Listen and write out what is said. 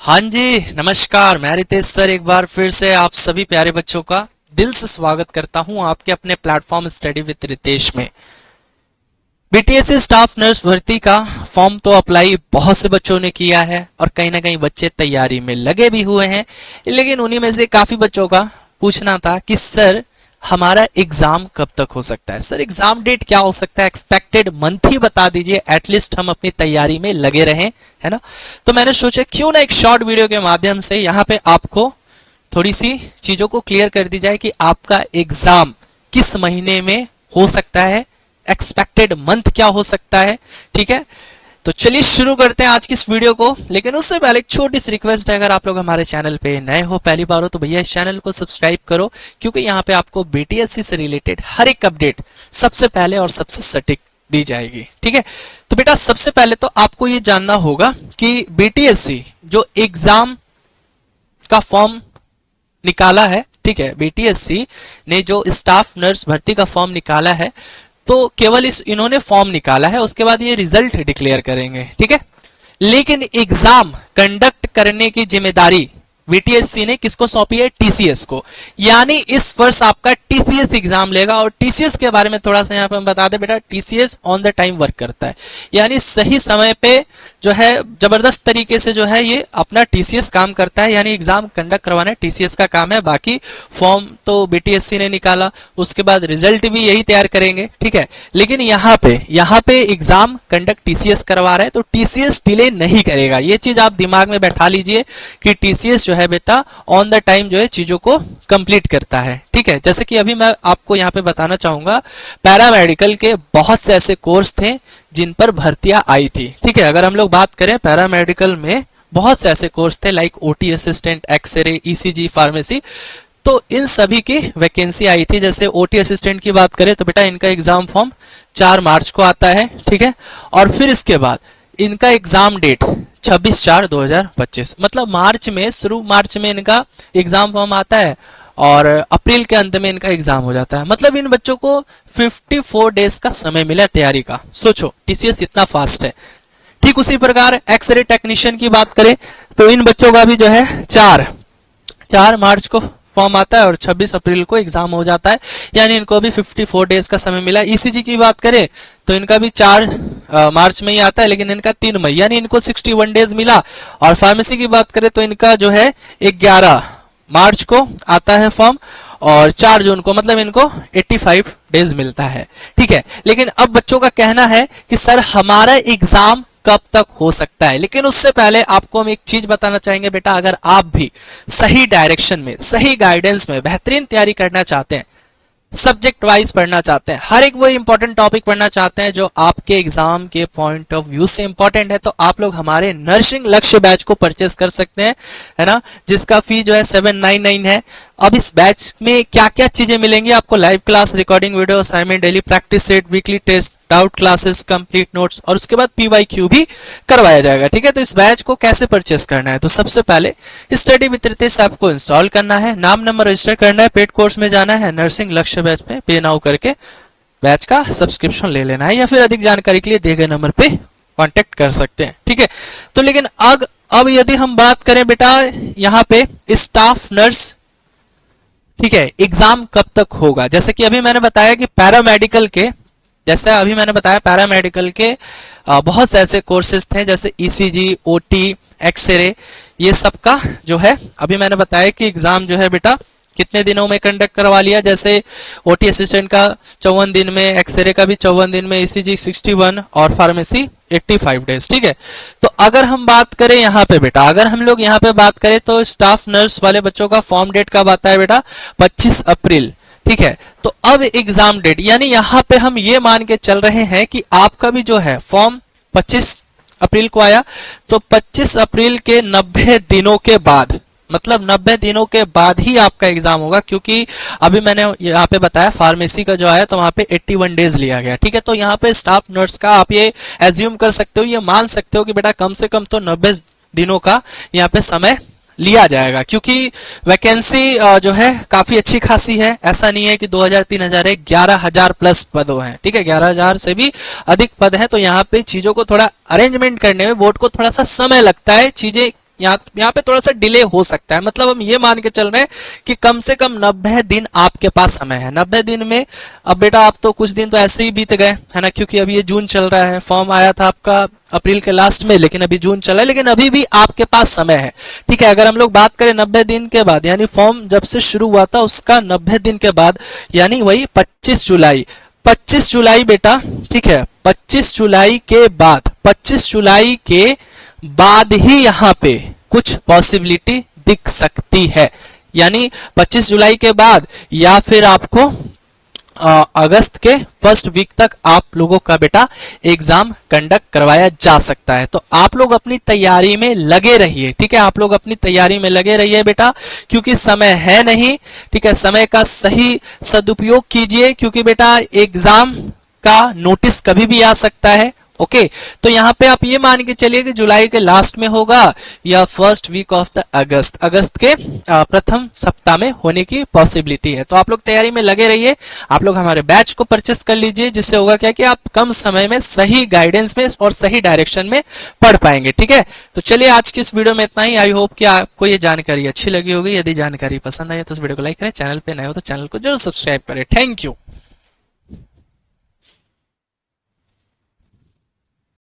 हाँ जी, नमस्कार। मैं रितेश सर एक बार फिर से आप सभी प्यारे बच्चों का दिल से स्वागत करता हूं आपके अपने प्लेटफॉर्म स्टडी विद रितेश में। बीटीएससी स्टाफ नर्स भर्ती का फॉर्म तो अप्लाई बहुत से बच्चों ने किया है और कहीं ना कहीं बच्चे तैयारी में लगे भी हुए हैं, लेकिन उन्हीं में से काफी बच्चों का पूछना था कि सर हमारा एग्जाम कब तक हो सकता है। सर एग्जाम डेट क्या हो सकता है, एक्सपेक्टेड मंथ ही बता दीजिए, एटलीस्ट हम अपनी तैयारी में लगे रहें, है ना। तो मैंने सोचा क्यों ना एक शॉर्ट वीडियो के माध्यम से यहाँ पे आपको थोड़ी सी चीजों को क्लियर कर दी जाए कि आपका एग्जाम किस महीने में हो सकता है, एक्सपेक्टेड मंथ क्या हो सकता है। ठीक है, तो चलिए शुरू करते हैं आज की इस वीडियो को। लेकिन उससे पहले एक छोटी सी रिक्वेस्ट है, अगर आप लोग हमारे चैनल पे नए हो, पहली बार हो, तो भैया इस चैनल को सब्सक्राइब करो, क्योंकि यहाँ पे आपको बीटीएससी से रिलेटेड हर एक अपडेट सबसे पहले और सबसे सटीक दी जाएगी। ठीक है, तो बेटा सबसे पहले तो आपको ये जानना होगा कि बीटीएससी जो एग्जाम का फॉर्म निकाला है, ठीक है, बीटीएससी ने जो स्टाफ नर्स भर्ती का फॉर्म निकाला है, तो केवल इन्होंने फॉर्म निकाला है, उसके बाद ये रिजल्ट डिक्लेयर करेंगे। ठीक है, लेकिन एग्जाम कंडक्ट करने की जिम्मेदारी बीटीएससी ने किसको सौंपी है? टीसीएस को। यानी इस वर्ष आपका टीसीएस एग्जाम लेगा। और टीसीएस के बारे में थोड़ा सा यहाँ पे हम बता दें बेटा, TCS on the time work करता है, यानी सही समय पे जो है जबरदस्त तरीके से जो है ये अपना टीसीएस काम करता है, यानी एग्जाम कंडक्ट करवाना टीसीएस का काम है। बाकी फॉर्म तो बीटीएससी ने निकाला, उसके बाद रिजल्ट भी यही तैयार करेंगे। ठीक है, लेकिन यहाँ पे एग्जाम कंडक्ट टीसीएस करवा रहा है, तो टीसीएस डिले नहीं करेगा। ये चीज आप दिमाग में बैठा लीजिए कि टीसीएस जो है बेटा ऑन द टाइम जो है चीजों को कंप्लीट करता है। ठीक है, जैसे कि अभी मैं आपको यहाँ पे बताना चाहूंगा, पैरामेडिकल के बहुत से ऐसे कोर्स थे जिन पर भर्तियां आई थी। ठीक है, अगर हम लोग बात करें पैरामेडिकल में बहुत से ऐसे कोर्स थे, like OT assistant, x ray, ECG, pharmacy, तो इन सभी की वैकेंसी आई थी। जैसे ओटी असिस्टेंट की बात करें तो बेटा इनका एग्जाम फॉर्म 4 मार्च को आता है। ठीक है, और फिर इसके बाद इनका एग्जाम डेट 26/4/2025, मतलब मार्च में इनका एग्जाम फॉर्म आता है और अप्रैल के अंत में इनका एग्जाम हो जाता है। मतलब इन बच्चों को 54 डेज का समय मिला तैयारी का। सोचो टीसीएस इतना फास्ट है। ठीक उसी प्रकार एक्सरे टेक्नीशियन की बात करें तो इन बच्चों का भी जो है 4 मार्च को फॉर्म आता है और 26 अप्रैल को एग्जाम हो जाता है, यानी इनको भी 54 डेज का समय मिला। ईसीजी की बात करें तो इनका भी 4 मार्च में ही आता है, लेकिन इनका 3 मई, यानी इनको 61 डेज मिला। और फार्मेसी की बात करें तो इनका जो है 11 मार्च को आता है फॉर्म और 4 जून को, मतलब इनको 85 डेज मिलता है। ठीक है, लेकिन अब बच्चों का कहना है कि सर हमारा एग्जाम कब तक हो सकता है। लेकिन उससे पहले आपको हम एक चीज बताना चाहेंगे बेटा, अगर आप भी सही डायरेक्शन में, सही गाइडेंस में बेहतरीन तैयारी करना चाहते हैं, सब्जेक्ट वाइज पढ़ना चाहते हैं, हर एक वो इंपॉर्टेंट टॉपिक पढ़ना चाहते हैं जो आपके एग्जाम के पॉइंट ऑफ व्यू से इंपॉर्टेंट है, तो आप लोग हमारे नर्सिंग लक्ष्य बैच को परचेस कर सकते हैं, है ना, जिसका फी जो है 799 है। अब इस बैच में क्या क्या चीजें मिलेंगी आपको? Live class, recording video, assignment, daily practice set, weekly test, doubt classes, complete notes और उसके बाद पीवाईक्यू भी करवाया जाएगा। ठीक है, तो इस बैच को कैसे परचेस करना है? तो सबसे पहले स्टडी विद रितेश ऐप को इंस्टॉल करना है, नाम नंबर रजिस्टर करना है, पेड कोर्स में जाना है, नर्सिंग लक्ष्य बैच में पे नाउ करके बैच का सब्सक्रिप्शन ले लेना है, या फिर अधिक जानकारी के लिए दिए गए नंबर पे कांटेक्ट कर सकते हैं। ठीक है, तो लेकिन अब यदि हम बात करें बेटा यहाँ पे स्टाफ नर्स, ठीक है, एग्जाम कब तक होगा? जैसे कि अभी मैंने बताया कि पैरामेडिकल के बहुत से ऐसे कोर्सेज थे, जैसे ईसीजी, ओटी, एक्सरे, ये सब का जो है अभी मैंने बताया कि एग्जाम जो है बेटा कितने दिनों में कंडक्ट करवा लिया। जैसे ओटी असिस्टेंट का 54 दिन में, एक्सरे का भी 54 दिन में, ईसीजी 61 और फार्मेसी 85 डेज। ठीक है, तो अगर हम बात करें यहाँ पे बेटा, अगर हम लोग यहाँ पे बात करें तो स्टाफ नर्स वाले बच्चों का फॉर्म डेट कब आता है बेटा? 25 अप्रैल। ठीक है, तो अब एग्जाम डेट, यानी यहाँ पे हम ये मान के चल रहे हैं कि आपका भी जो है फॉर्म 25 अप्रैल को आया, तो 25 अप्रैल के 90 दिनों के बाद, मतलब 90 दिनों के बाद ही आपका एग्जाम होगा, क्योंकि अभी मैंने यहाँ पे बताया फार्मेसी का जो आया तो वहां पे 81 डेज लिया गया। ठीक है, तो यहाँ पे स्टाफ नर्स का आप ये एज्यूम कर सकते हो, ये मान सकते हो कि बेटा कम से कम तो 90 दिनों का यहाँ पे समय लिया जाएगा, क्योंकि वैकेंसी जो है काफी अच्छी खासी है। ऐसा नहीं है कि 2000 3000 है, 11,000 प्लस पद हैं। ठीक है, 11,000 से भी अधिक पद हैं, तो यहाँ पे चीजों को थोड़ा अरेंजमेंट करने में बोर्ड को थोड़ा सा समय लगता है, चीजें यहाँ पे थोड़ा सा डिले हो सकता है। मतलब हम ये मान के चल रहे हैं कि कम से कम 90 दिन आपके पास समय है। 90 दिन में अब बेटा आप तो कुछ दिन तो ऐसे ही बीत गए है ना, क्योंकि अभी ये जून चल रहा है, फॉर्म आया था आपका अप्रैल के लास्ट में, लेकिन अभी जून चला है, लेकिन अभी भी आपके पास समय है। ठीक है, अगर हम लोग बात करें 90 दिन के बाद, यानी फॉर्म जब से शुरू हुआ था उसका 90 दिन के बाद, यानी वही 25 जुलाई, 25 जुलाई बेटा, ठीक है, 25 जुलाई के बाद, 25 जुलाई के बाद ही यहाँ पे कुछ पॉसिबिलिटी दिख सकती है। यानी 25 जुलाई के बाद या फिर आपको अगस्त के फर्स्ट वीक तक आप लोगों का बेटा एग्जाम कंडक्ट करवाया जा सकता है। तो आप लोग अपनी तैयारी में लगे रहिए। ठीक है, आप लोग अपनी तैयारी में लगे रहिए बेटा, क्योंकि समय है नहीं। ठीक है, समय का सही सदुपयोग कीजिए, क्योंकि बेटा एग्जाम का नोटिस कभी भी आ सकता है। ओके, तो यहाँ पे आप ये मान के चलिए कि जुलाई के लास्ट में होगा या फर्स्ट वीक ऑफ द अगस्त के प्रथम सप्ताह में होने की पॉसिबिलिटी है। तो आप लोग तैयारी में लगे रहिए। आप लोग हमारे बैच को परचेस कर लीजिए, जिससे होगा क्या कि आप कम समय में सही गाइडेंस में और सही डायरेक्शन में पढ़ पाएंगे। ठीक है, तो चलिए आज की इस वीडियो में इतना ही। आई होप कि आपको ये जानकारी अच्छी लगी होगी। यदि जानकारी पसंद आई तो इस वीडियो को लाइक करें, चैनल पे नए हो तो चैनल को जरूर सब्सक्राइब करें। Thank you.